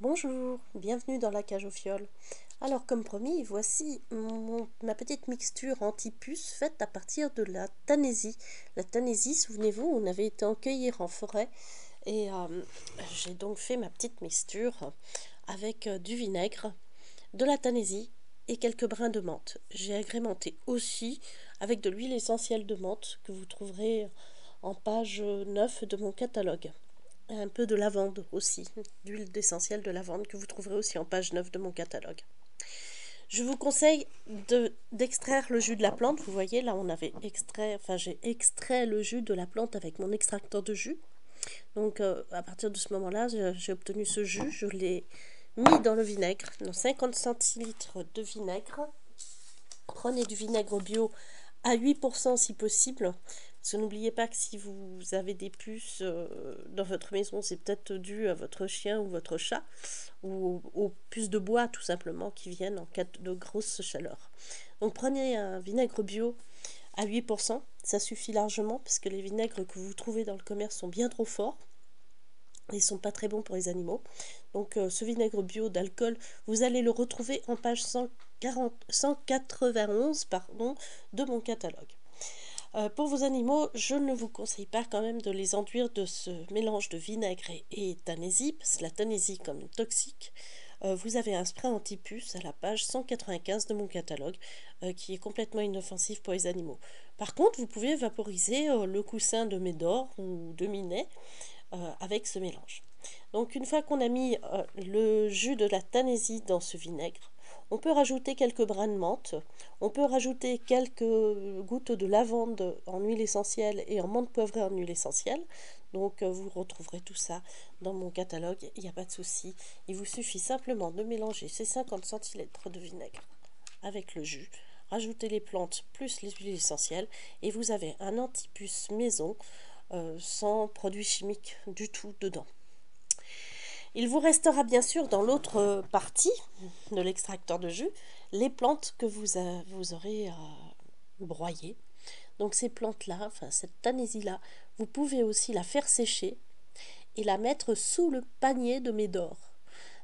Bonjour, bienvenue dans la cage aux fioles. Alors comme promis, voici ma petite mixture anti-puce faite à partir de la tanésie. La tanésie, souvenez-vous, on avait été en cueillir en forêt et j'ai donc fait ma petite mixture avec du vinaigre, de la tanésie et quelques brins de menthe. J'ai agrémenté aussi avec de l'huile essentielle de menthe que vous trouverez en page 9 de mon catalogue. Un peu de lavande aussi, d'huile d'essentiel de lavande que vous trouverez aussi en page 9 de mon catalogue. Je vous conseille d'extraire le jus de la plante. Vous voyez, là, j'ai extrait le jus de la plante avec mon extracteur de jus. Donc, à partir de ce moment-là, j'ai obtenu ce jus. Je l'ai mis dans le vinaigre, dans 50 centilitres de vinaigre. Prenez du vinaigre bio à 8% si possible. Parce que n'oubliez pas que si vous avez des puces dans votre maison, c'est peut-être dû à votre chien ou votre chat, ou aux puces de bois tout simplement qui viennent en cas de grosse chaleur. Donc prenez un vinaigre bio à 8%, ça suffit largement parce que les vinaigres que vous trouvez dans le commerce sont bien trop forts. Ils ne sont pas très bons pour les animaux. Donc ce vinaigre bio d'alcool, vous allez le retrouver en page 191 de mon catalogue. Pour vos animaux, je ne vous conseille pas quand même de les enduire de ce mélange de vinaigre et tanésie, parce que la tanésie comme toxique. Vous avez un spray anti-puce à la page 195 de mon catalogue qui est complètement inoffensif pour les animaux. Par contre, vous pouvez vaporiser le coussin de Médor ou de Minet avec ce mélange. Donc une fois qu'on a mis le jus de la tanésie dans ce vinaigre, on peut rajouter quelques brins de menthe, on peut rajouter quelques gouttes de lavande en huile essentielle et en menthe poivrée en huile essentielle. Donc vous retrouverez tout ça dans mon catalogue, il n'y a pas de souci. Il vous suffit simplement de mélanger ces 50 centilitres de vinaigre avec le jus, rajouter les plantes plus les huiles essentielles et vous avez un antipuce maison sans produits chimiques du tout dedans. Il vous restera bien sûr dans l'autre partie de l'extracteur de jus les plantes que vous aurez broyées. Donc ces plantes-là, enfin cette tanésie-là, vous pouvez aussi la faire sécher et la mettre sous le panier de Médor.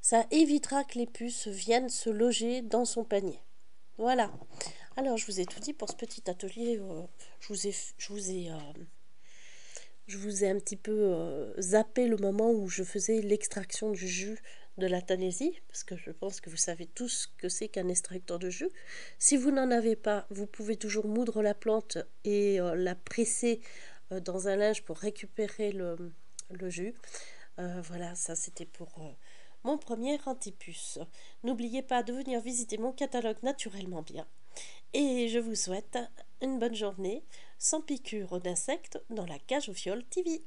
Ça évitera que les puces viennent se loger dans son panier. Voilà. Alors je vous ai tout dit pour ce petit atelier. Je vous ai un petit peu zappé le moment où je faisais l'extraction du jus de la tanésie, parce que je pense que vous savez tous ce que c'est qu'un extracteur de jus. Si vous n'en avez pas, vous pouvez toujours moudre la plante et la presser dans un linge pour récupérer le jus. Voilà, ça c'était pour mon premier antipuce. N'oubliez pas de venir visiter mon catalogue naturellement bien. Et je vous souhaite une bonne journée sans piqûre d'insectes dans la cage aux fioles TV.